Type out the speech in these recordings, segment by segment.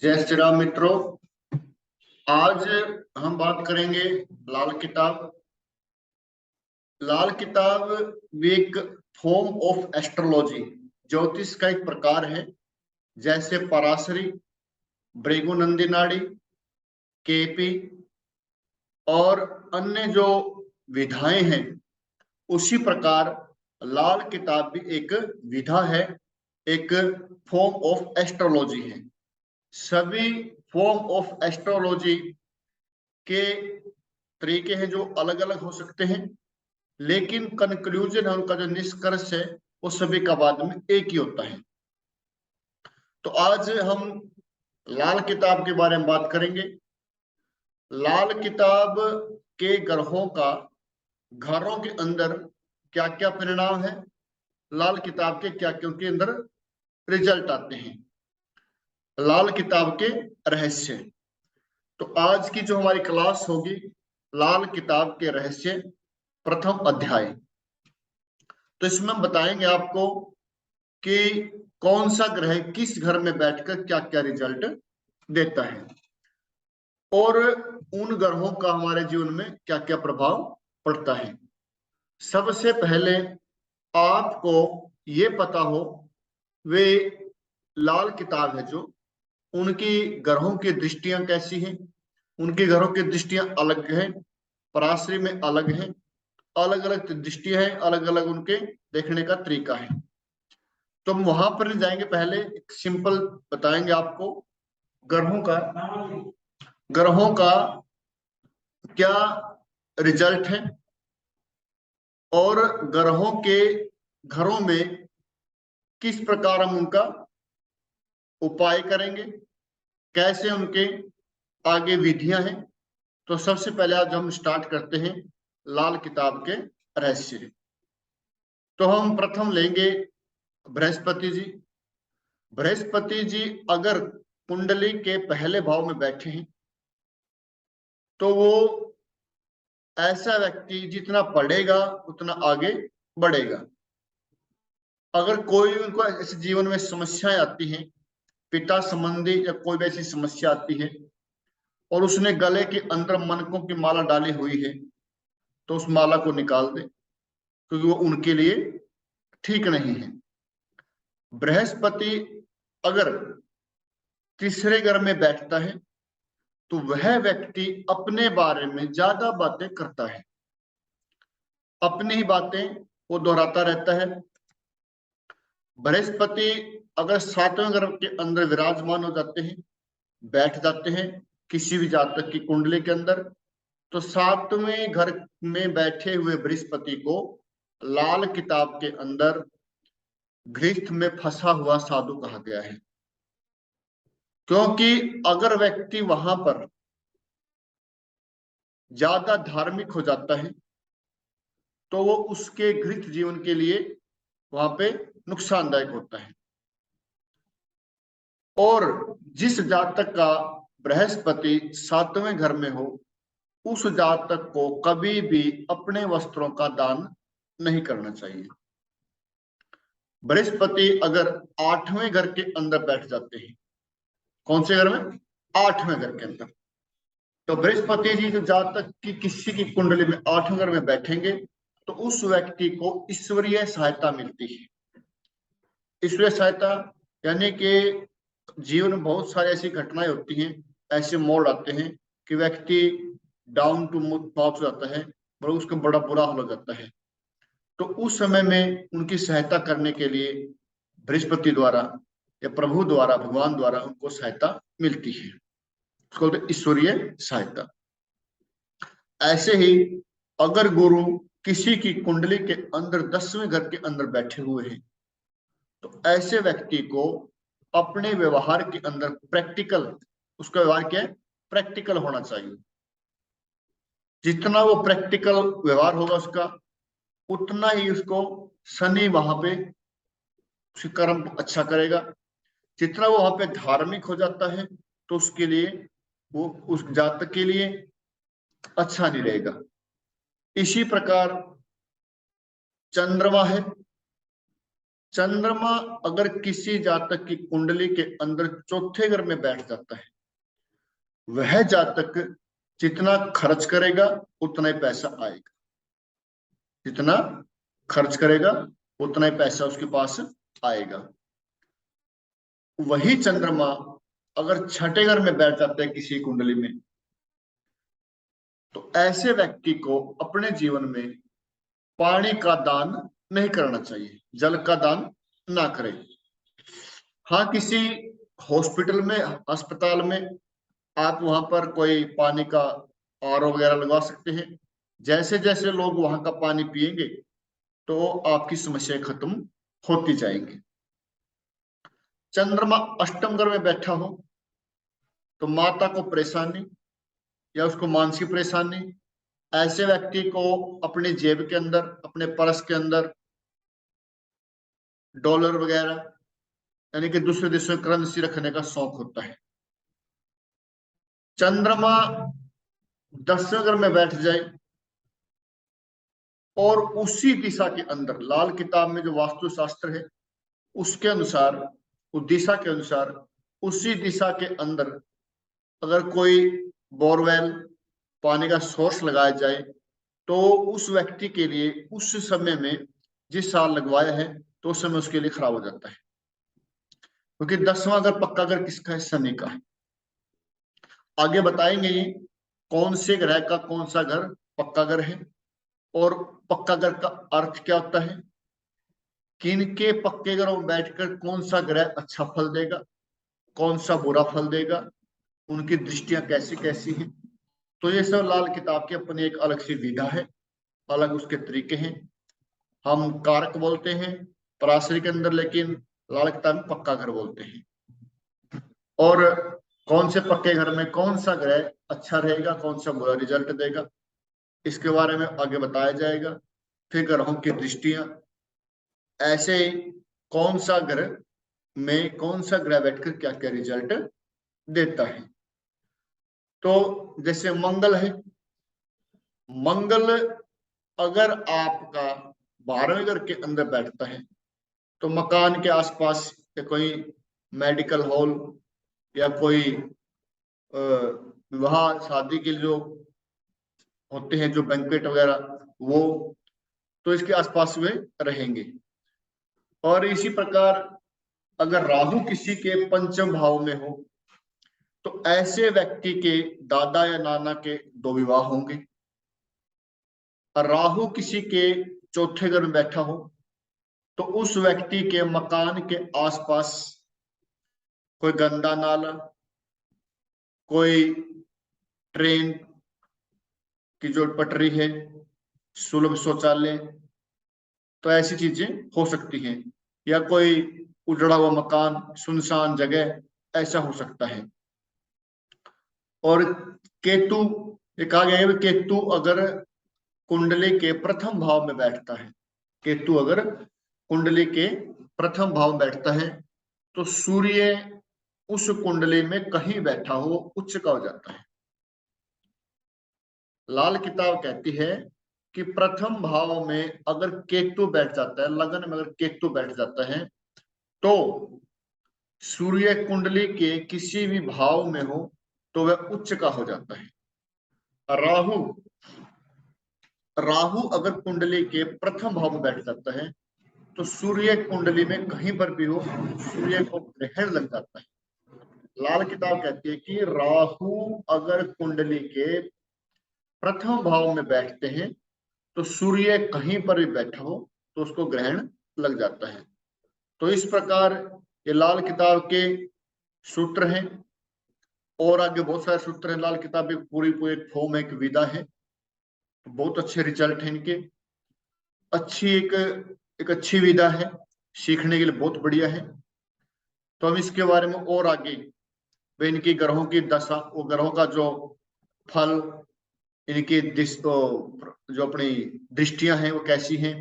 जय श्री राम मित्रों। आज हम बात करेंगे लाल किताब। लाल किताब एक फॉर्म ऑफ एस्ट्रोलॉजी, ज्योतिष का एक प्रकार है। जैसे पराशरी, भृगुनंदी नाड़ी, केपी और अन्य जो विधाएं हैं, उसी प्रकार लाल किताब भी एक विधा है, एक फॉर्म ऑफ एस्ट्रोलॉजी है। सभी फॉर्म ऑफ एस्ट्रोलॉजी के तरीके हैं जो अलग अलग हो सकते हैं, लेकिन कंक्लूजन है, उनका जो निष्कर्ष है, वो सभी का बाद में एक ही होता है। तो आज हम लाल किताब के बारे में बात करेंगे। लाल किताब के ग्रहों का घरों के अंदर क्या क्या परिणाम है, लाल किताब के क्या क्या उनके अंदर रिजल्ट आते हैं, लाल किताब के रहस्य। तो आज की जो हमारी क्लास होगी, लाल किताब के रहस्य प्रथम अध्याय। तो इसमें हम बताएंगे आपको कि कौन सा ग्रह किस घर में बैठकर क्या क्या रिजल्ट देता है और उन ग्रहों का हमारे जीवन में क्या क्या प्रभाव पड़ता है। सबसे पहले आपको ये पता हो, वे लाल किताब है जो, उनकी ग्रहों की दृष्टियां कैसी हैं। उनके ग्रहों की दृष्टियां अलग हैं, पराश्री में अलग है, अलग अलग दृष्टियां हैं, अलग अलग उनके देखने का तरीका है। तो हम वहां पर नहीं जाएंगे, पहले एक सिंपल बताएंगे आपको ग्रहों का क्या रिजल्ट है और ग्रहों के घरों में किस प्रकार हम उनका उपाय करेंगे, कैसे उनके आगे विधियां हैं। तो सबसे पहले आज हम स्टार्ट करते हैं लाल किताब के रहस्य। तो हम प्रथम लेंगे बृहस्पति जी। बृहस्पति जी अगर कुंडली के पहले भाव में बैठे हैं तो वो ऐसा व्यक्ति जितना पढ़ेगा उतना आगे बढ़ेगा। अगर कोई उनको ऐसे जीवन में समस्याएं आती हैं, पिता संबंधी या कोई भी ऐसी समस्या आती है और उसने गले के अंदर मनकों की माला डाली हुई है, तो उस माला को निकाल दे, क्योंकि वो उनके लिए ठीक नहीं है। बृहस्पति अगर तीसरे घर में बैठता है तो वह व्यक्ति अपने बारे में ज्यादा बातें करता है, अपनी ही बातें वो दोहराता रहता है। बृहस्पति अगर सातवें घर के अंदर विराजमान हो जाते हैं, बैठ जाते हैं किसी भी जातक की कुंडली के अंदर, तो सातवें घर में बैठे हुए बृहस्पति को लाल किताब के अंदर गृहस्थ में फंसा हुआ साधु कहा गया है। क्योंकि अगर व्यक्ति वहां पर ज्यादा धार्मिक हो जाता है तो वो उसके गृहस्थ जीवन के लिए वहां पे नुकसानदायक होता है। और जिस जातक का बृहस्पति सातवें घर में हो, उस जातक को कभी भी अपने वस्त्रों का दान नहीं करना चाहिए। बृहस्पति अगर आठवें घर के अंदर बैठ जाते हैं, कौन से घर में? आठवें घर के अंदर। तो बृहस्पति जी जो जातक की किसी की कुंडली में आठवें घर में बैठेंगे तो उस व्यक्ति को ईश्वरीय सहायता मिलती है। ईश्वरीय सहायता यानी कि जीवन में बहुत सारी ऐसी घटनाएं होती हैं, ऐसे मोड़ आते हैं कि व्यक्ति डाउन टू मूथ पहुंच जाता है और उसका बड़ा बुरा हाल हो जाता है। तो उस समय में उनकी सहायता करने के लिए बृहस्पति द्वारा या प्रभु द्वारा, भगवान द्वारा उनको सहायता मिलती है, उसको बोलते ईश्वरीय सहायता। ऐसे ही अगर गुरु किसी की कुंडली के अंदर 10वें घर के अंदर बैठे हुए हैं तो ऐसे व्यक्ति को अपने व्यवहार के अंदर प्रैक्टिकल, उसका व्यवहार क्या है? प्रैक्टिकल होना चाहिए। जितना वो प्रैक्टिकल व्यवहार होगा उसका, उतना ही उसको शनि वहां पे कर्म अच्छा करेगा। जितना वो वहां पे धार्मिक हो जाता है तो उसके लिए, वो उस जातक के लिए अच्छा नहीं रहेगा। इसी प्रकार चंद्रमा है, चंद्रमा अगर किसी जातक की कुंडली के अंदर चौथे घर में बैठ जाता है, वह जातक जितना खर्च करेगा उतना ही पैसा आएगा, जितना खर्च करेगा उतना ही पैसा उसके पास आएगा। वही चंद्रमा अगर छठे घर में बैठ जाता है किसी कुंडली में, तो ऐसे व्यक्ति को अपने जीवन में पानी का दान नहीं करना चाहिए, जल का दान ना करें। हाँ, किसी हॉस्पिटल में, अस्पताल में आप वहां पर कोई पानी का आरओ वगैरह लगवा सकते हैं। जैसे जैसे लोग वहां का पानी पिएंगे तो आपकी समस्याएं खत्म होती जाएंगी। चंद्रमा अष्टम घर में बैठा हो तो माता को परेशानी या उसको मानसिक परेशानी, ऐसे व्यक्ति को अपने जेब के अंदर, अपने पर्स के अंदर डॉलर वगैरह यानी कि दूसरे देशों में करेंसी रखने का शौक होता है। चंद्रमा 10वें घर में बैठ जाए और उसी दिशा के अंदर, लाल किताब में जो वास्तुशास्त्र है उसके अनुसार, उस दिशा के अनुसार, उसी दिशा के अंदर अगर कोई बोरवेल, पानी का सोर्स लगाया जाए तो उस व्यक्ति के लिए उस समय में, जिस साल लगवाया है, तो उस समय उसके लिए खराब हो जाता है। क्योंकि 10वां घर पक्का घर किसका है? शनि का है। आगे बताएंगे ये कौन से ग्रह का कौन सा घर पक्का घर है और पक्का घर का अर्थ क्या होता है, किन के पक्के घरों में बैठकर कौन सा ग्रह अच्छा फल देगा, कौन सा बुरा फल देगा, उनकी दृष्टियां कैसी कैसी हैं। तो ये सब लाल किताब की अपनी एक अलग सी विधा है, अलग उसके तरीके हैं। हम कारक बोलते हैं पराशरी के अंदर, लेकिन लाल किताब में पक्का घर बोलते हैं। और कौन से पक्के घर में कौन सा ग्रह अच्छा रहेगा, कौन सा बुरा रिजल्ट देगा, इसके बारे में आगे बताया जाएगा। फिर ग्रहों की दृष्टियां, ऐसे कौन सा ग्रह में कौन सा ग्रह बैठकर क्या क्या रिजल्ट देता है। तो जैसे मंगल है, मंगल अगर आपका 12वें घर के अंदर बैठता है तो मकान के आसपास या कोई मेडिकल हॉल या कोई विवाह शादी के लिए जो होते हैं, जो बैंक्वेट वगैरह, वो तो इसके आसपास वे रहेंगे। और इसी प्रकार अगर राहु किसी के पंचम भाव में हो तो ऐसे व्यक्ति के दादा या नाना के 2 विवाह होंगे। और राहु किसी के चौथे घर में बैठा हो तो उस व्यक्ति के मकान के आसपास कोई गंदा नाला, कोई ट्रेन की जो पटरी है, सुलभ शौचालय, तो ऐसी चीजें हो सकती हैं। या कोई उजड़ा हुआ मकान, सुनसान जगह, ऐसा हो सकता है। और केतु, ये कहा गया है केतु अगर कुंडली के प्रथम भाव में बैठता है, केतु अगर कुंडली के प्रथम भाव में बैठता है तो सूर्य उस कुंडली में कहीं बैठा हो उच्च का हो जाता है। लाल किताब कहती है कि प्रथम भाव में अगर केतु बैठ जाता है, लगन में अगर केतु बैठ जाता है तो सूर्य कुंडली के किसी भी भाव में हो तो वह उच्च का हो जाता है। राहु, राहु अगर कुंडली के प्रथम भाव में बैठ जाता है तो सूर्य कुंडली में कहीं पर भी हो, सूर्य को ग्रहण लग जाता है। लाल किताब कहती है कि राहु अगर कुंडली के प्रथम भाव में बैठते हैं तो सूर्य कहीं पर भी बैठा हो तो उसको ग्रहण लग जाता है। तो इस प्रकार ये लाल किताब के सूत्र हैं। और आगे बहुत सारे सूत्र हैं। लाल किताब एक पूरी एक फॉर्म है, एक विधा है, बहुत अच्छे रिजल्ट हैं इनके। अच्छी एक अच्छी विधा है, सीखने के लिए बहुत बढ़िया है। तो हम इसके बारे में और आगे इनकी ग्रहों की दशा, वो ग्रहों का जो फल, इनकी जो अपनी दृष्टियां हैं वो कैसी हैं,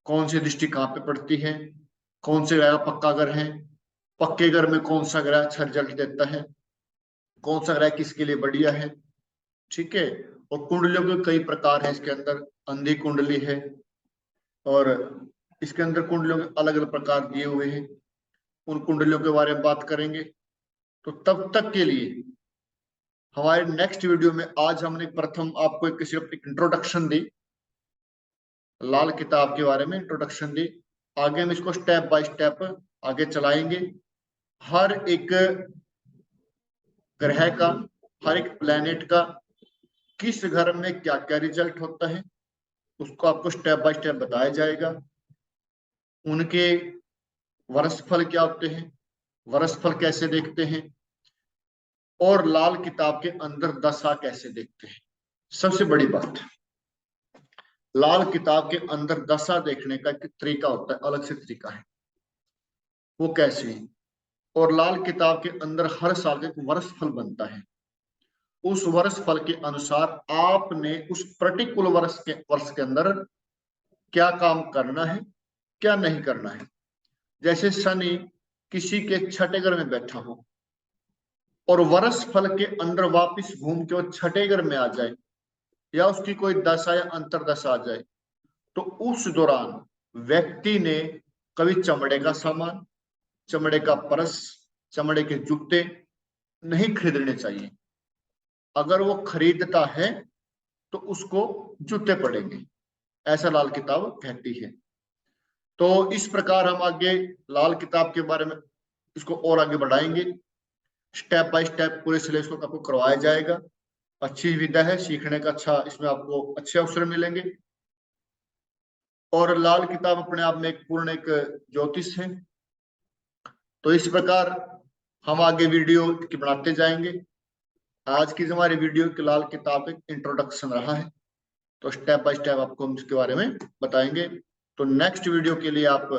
कौन सी दृष्टि कहाँ पे पड़ती है, कौन से ग्रह पक्का ग्रह है, पक्के ग्रह में कौन सा ग्रह अच्छा रिजल्ट देता है, कौन सा ग्रह किसके लिए बढ़िया है। ठीक है। और कुंडलियों के कई प्रकार है इसके अंदर, अंधी कुंडली है और इसके अंदर कुंडलियों के अलग अलग प्रकार दिए हुए हैं, उन कुंडलियों के बारे में बात करेंगे। तो तब तक के लिए हमारे नेक्स्ट वीडियो में आज हमने प्रथम आपको एक इंट्रोडक्शन दी, लाल किताब के बारे में इंट्रोडक्शन दी। आगे हम इसको स्टेप बाय स्टेप आगे चलाएंगे। हर एक ग्रह का, हर एक प्लेनेट का किस घर में क्या क्या रिजल्ट होता है उसको आपको स्टेप बाय स्टेप बताया जाएगा। उनके वर्षफल क्या होते हैं, वर्षफल कैसे देखते हैं, और लाल किताब के अंदर दशा कैसे देखते हैं। सबसे बड़ी बात, लाल किताब के अंदर दशा देखने का एक तरीका होता है, अलग से तरीका है, वो कैसे है। और लाल किताब के अंदर हर साल एक वर्षफल बनता है। उस वर्ष फल के अनुसार आपने उस पर्टिकुलर वर्ष के अंदर क्या काम करना है, क्या नहीं करना है। जैसे शनि किसी के छठे घर में बैठा हो और वर्ष फल के अंदर वापस घूम के वो छठे घर में आ जाए, या उसकी कोई दशा या अंतरदशा आ जाए, तो उस दौरान व्यक्ति ने कभी चमड़े का सामान, चमड़े का पर्स, चमड़े के जूते नहीं खरीदने चाहिए। अगर वो खरीदता है तो उसको जूते पड़ेंगे, ऐसा लाल किताब कहती है। तो इस प्रकार हम आगे लाल किताब के बारे में इसको और आगे बढ़ाएंगे। स्टेप बाय स्टेप पूरे सिलेबस को आपको करवाया जाएगा। अच्छी विधा है, सीखने का अच्छा, इसमें आपको अच्छे अवसर मिलेंगे। और लाल किताब अपने आप में एक पूर्ण एक ज्योतिष है। तो इस प्रकार हम आगे वीडियो की बनाते जाएंगे। आज की जो हमारी वीडियो की लाल किताब एक इंट्रोडक्शन रहा है, तो स्टेप बाय स्टेप आपको हम इसके बारे में बताएंगे। तो नेक्स्ट वीडियो के लिए आप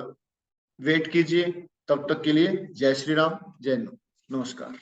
वेट कीजिए। तब तक के लिए जय श्री राम, जय नमस्कार।